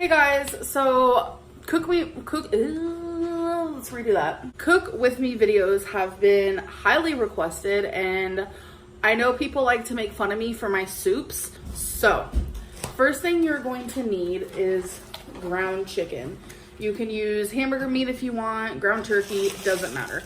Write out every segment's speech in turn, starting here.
Hey guys, so cook with me videos have been highly requested, and I know people like to make fun of me for my soups. So first thing you're going to need is ground chicken. You can use hamburger meat if you want, ground turkey, doesn't matter.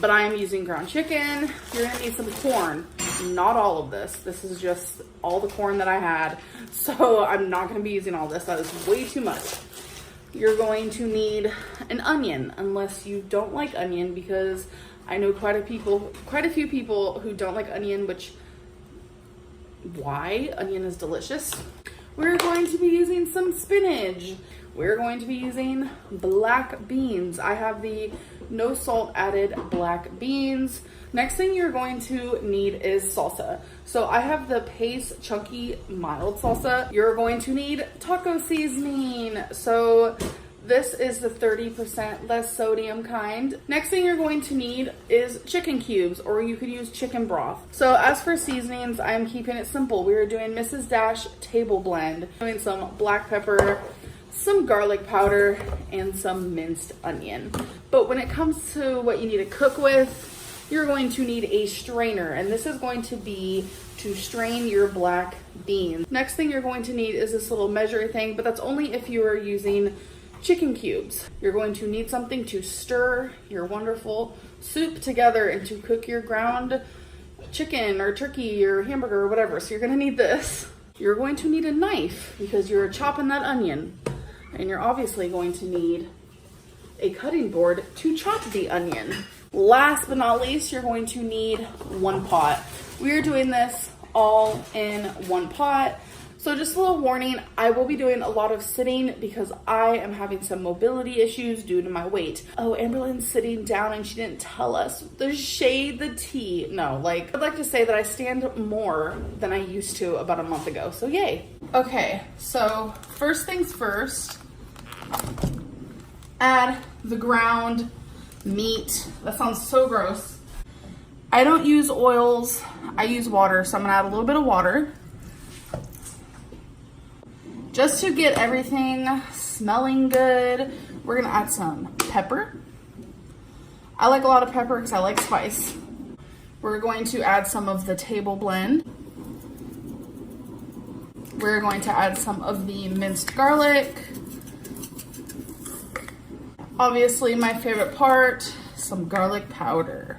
But I am using ground chicken. You're gonna need some corn. Not all of this. This is just all the corn that I had. So I'm not gonna be using all this. That is way too much. You're going to need an onion, unless you don't like onion, because I know quite a few people who don't like onion, which, why? Onion is delicious. We're going to be using some spinach. We're going to be using black beans. I have the no salt added black beans. Next thing you're going to need is salsa. So I have the Pace chunky mild salsa. You're going to need taco seasoning. So this is the 30% less sodium kind. Next thing you're going to need is chicken cubes, or you could use chicken broth. So as for seasonings, I'm keeping it simple. We are doing Mrs. Dash table blend. Doing some black pepper, some garlic powder, and some minced onion. But when it comes to what you need to cook with, you're going to need a strainer, and this is going to be to strain your black beans. Next thing you're going to need is this little measure thing, but that's only if you are using chicken cubes. You're going to need something to stir your wonderful soup together and to cook your ground chicken or turkey or hamburger or whatever. So you're gonna need this. You're going to need a knife because you're chopping that onion. And you're obviously going to need a cutting board to chop the onion. Last but not least, you're going to need one pot. We are doing this all in one pot. So just a little warning, I will be doing a lot of sitting because I am having some mobility issues due to my weight. Oh, Amberlynn's sitting down and she didn't tell us the shade, the tea. No, I'd like to say that I stand more than I used to about a month ago, so yay. Okay, so first things first, add the ground meat. That sounds so gross. I don't use oils, I use water, so I'm gonna add a little bit of water. Just to get everything smelling good, we're gonna add some pepper. I like a lot of pepper because I like spice. We're going to add some of the table blend. We're going to add some of the minced garlic. Obviously, my favorite part, some garlic powder.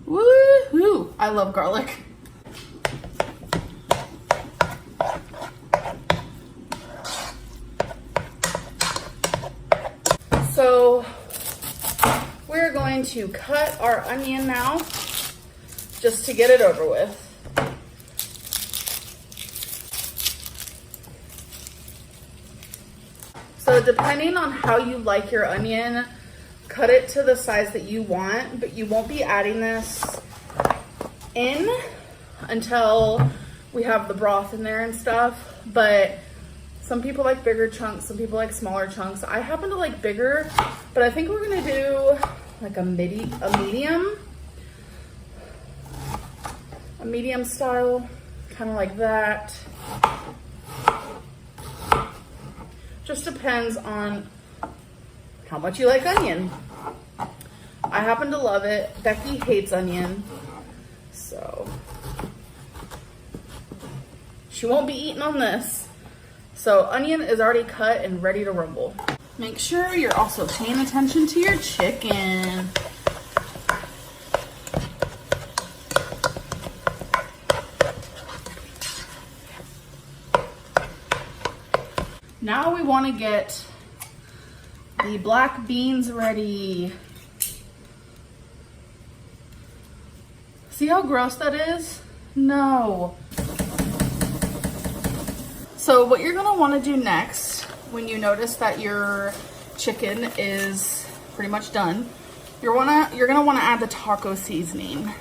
Woohoo! I love garlic. So we're going to cut our onion now, just to get it over with. So depending on how you like your onion, cut it to the size that you want, but you won't be adding this in until we have the broth in there and stuff. But some people like bigger chunks, some people like smaller chunks. I happen to like bigger, but I think we're gonna do like a medium style, kind of like that. Just depends on how much you like onion. I happen to love it. Becky hates onion, so she won't be eating on this. So onion is already cut and ready to rumble. Make sure you're also paying attention to your chicken. Now we want to get the black beans ready. See how gross that is? No. So what you're gonna want to do next, when you notice that your chicken is pretty much done, you're gonna want to add the taco seasoning.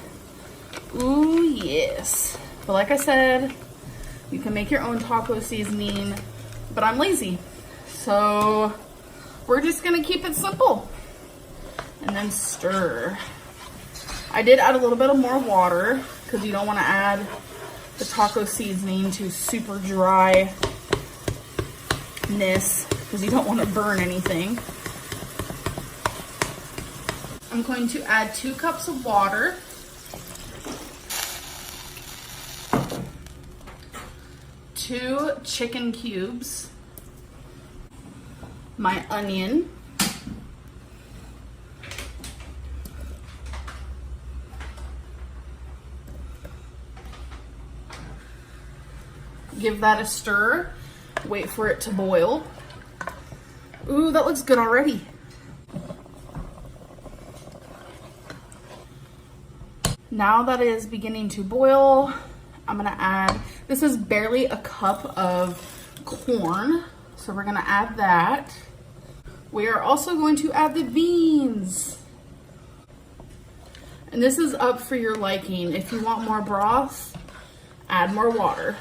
Ooh, yes. But like I said, you can make your own taco seasoning, but I'm lazy. So we're just gonna keep it simple. And then stir. I did add a little bit of more water because you don't want to add the taco seasoning to super dry because you don't want to burn anything. I'm going to add 2 cups of water. Two chicken cubes, my onion, give that a stir, wait for it to boil. Ooh, that looks good already. Now that it is beginning to boil, I'm gonna add, this is barely a cup of corn, so we're gonna add that. We are also going to add the beans. And this is up for your liking. If you want more broth, add more water.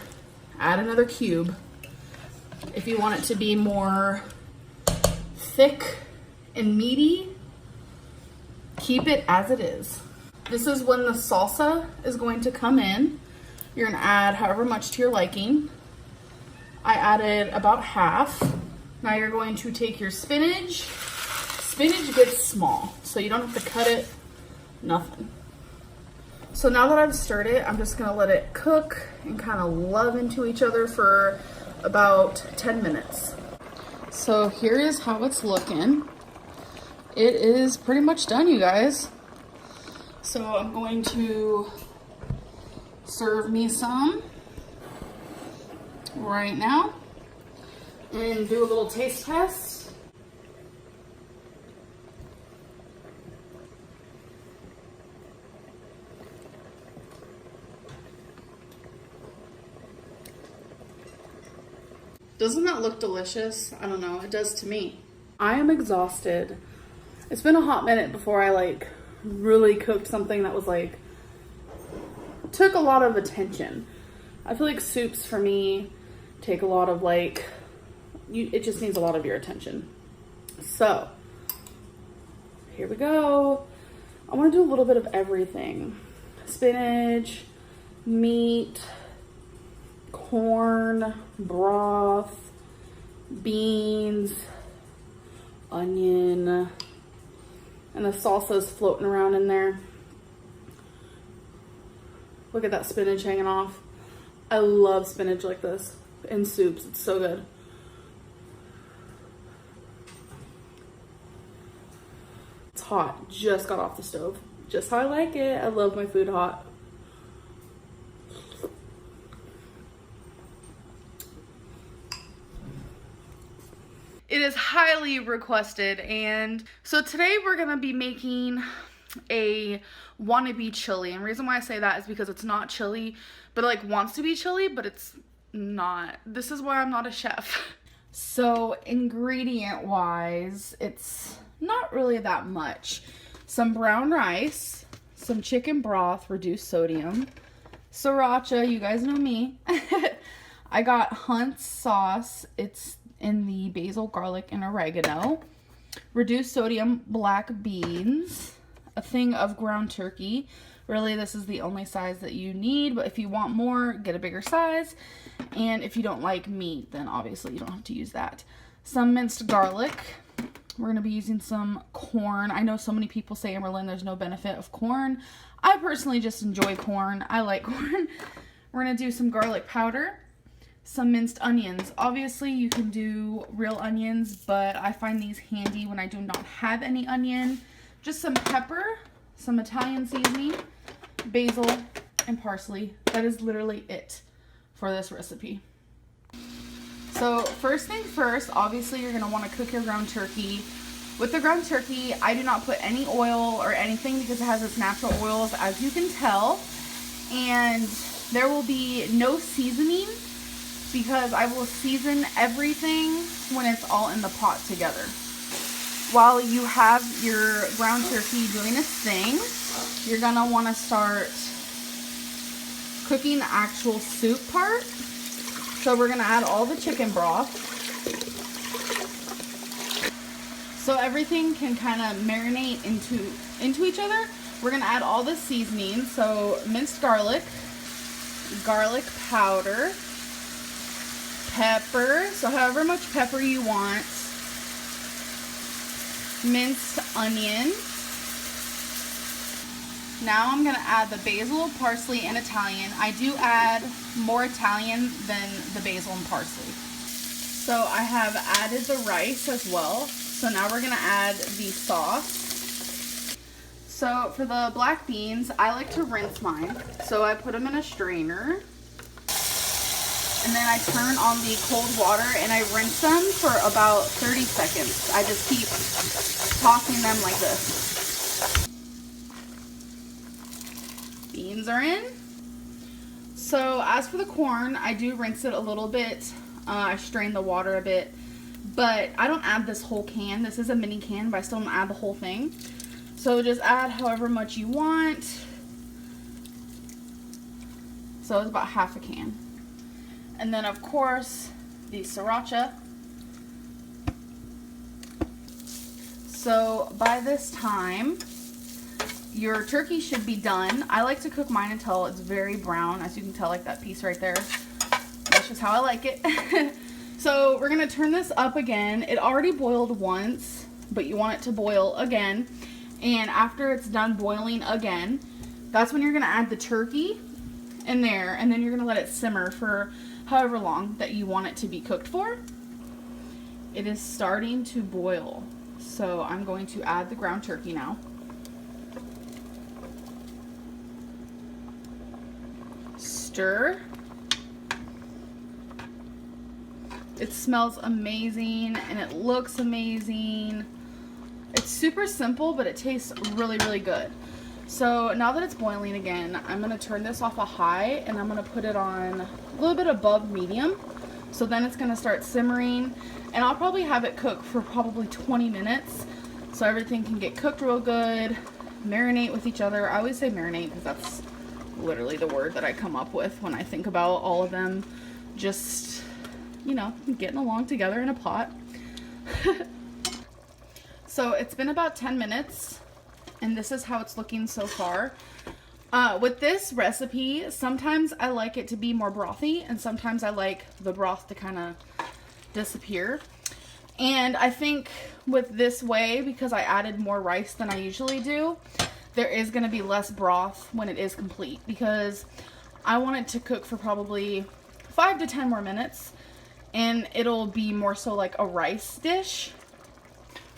Add another cube. If you want it to be more thick and meaty, keep it as it is. This is when the salsa is going to come in. You're gonna add however much to your liking. I added about half. Now you're going to take your spinach. Spinach gets small, so you don't have to cut it, nothing. So now that I've stirred it, I'm just gonna let it cook and kind of love into each other for about 10 minutes. So here is how it's looking. It is pretty much done, you guys. So I'm going to serve me some right now and do a little taste test. Doesn't that look delicious? I don't know, it does to me. I am exhausted. It's been a hot minute before I really cooked something that was took a lot of attention. I feel like soups for me take a lot of it just needs a lot of your attention. So here we go. I want to do a little bit of everything. Spinach, meat, corn, broth, beans, onion, and the salsa is floating around in there. Look at that spinach hanging off. I love spinach like this in soups. It's so good. It's hot. Just got off the stove. Just how I like it. I love my food hot. It is highly requested, and so today we're gonna be making a wannabe chili. And the reason why I say that is because it's not chili, but it wants to be chili, but it's not. This is why I'm not a chef. So ingredient wise, it's not really that much. Some brown rice, some chicken broth, reduced sodium, sriracha, you guys know me. I got Hunt's sauce. It's in the basil, garlic, and oregano. Reduced sodium black beans, a thing of ground turkey. Really, this is the only size that you need, but if you want more, get a bigger size. And if you don't like meat, then obviously you don't have to use that. Some minced garlic. We're gonna be using some corn. I know so many people say, Amberlynn, there's no benefit of corn. I personally just enjoy corn. I like corn. We're gonna do some garlic powder, some minced onions. Obviously you can do real onions, but I find these handy when I do not have any onion. Just some pepper, some Italian seasoning, basil, and parsley. That is literally it for this recipe. So first thing first, obviously you're gonna wanna cook your ground turkey. With the ground turkey, I do not put any oil or anything because it has its natural oils, as you can tell. And there will be no seasoning because I will season everything when it's all in the pot together. While you have your ground turkey doing its thing, you're gonna wanna start cooking the actual soup part. So we're gonna add all the chicken broth. So everything can kind of marinate into each other. We're gonna add all the seasonings. So minced garlic, garlic powder, pepper, so however much pepper you want. Minced onion. Now I'm gonna add the basil, parsley, and Italian. I do add more Italian than the basil and parsley. So I have added the rice as well. So now we're gonna add the sauce. So for the black beans, I like to rinse mine. So I put them in a strainer. And then I turn on the cold water and I rinse them for about 30 seconds. I just keep tossing them like this. Beans are in. So as for the corn, I do rinse it a little bit. I strain the water a bit, but I don't add this whole can. This is a mini can, but I still don't add the whole thing. So just add however much you want. So it's about half a can. And then of course, the sriracha. So by this time, your turkey should be done. I like to cook mine until it's very brown, as you can tell, like that piece right there. That's just how I like it. So we're gonna turn this up again. It already boiled once, but you want it to boil again. And after it's done boiling again, that's when you're gonna add the turkey in there, and then you're gonna let it simmer for however long that you want it to be cooked for. It is starting to boil. So I'm going to add the ground turkey now. Stir. It smells amazing and it looks amazing. It's super simple, but it tastes really, really good. So now that it's boiling again, I'm gonna turn this off a high and I'm gonna put it on a little bit above medium. So then it's gonna start simmering, and I'll probably have it cook for probably 20 minutes. So everything can get cooked real good, marinate with each other. I always say marinate because that's literally the word that I come up with when I think about all of them just, you know, getting along together in a pot. So it's been about 10 minutes and this is how it's looking so far. With this recipe, sometimes I like it to be more brothy and sometimes I like the broth to kind of disappear. And I think with this way, because I added more rice than I usually do, there is going to be less broth when it is complete, because I want it to cook for probably 5 to 10 more minutes and it'll be more so like a rice dish.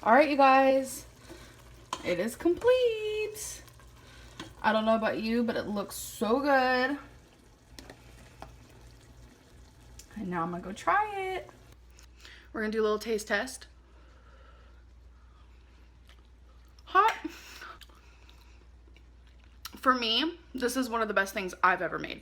All right, you guys, it is complete. I don't know about you, but it looks so good. And now I'm gonna go try it. We're gonna do a little taste test. Hot. For me, this is one of the best things I've ever made.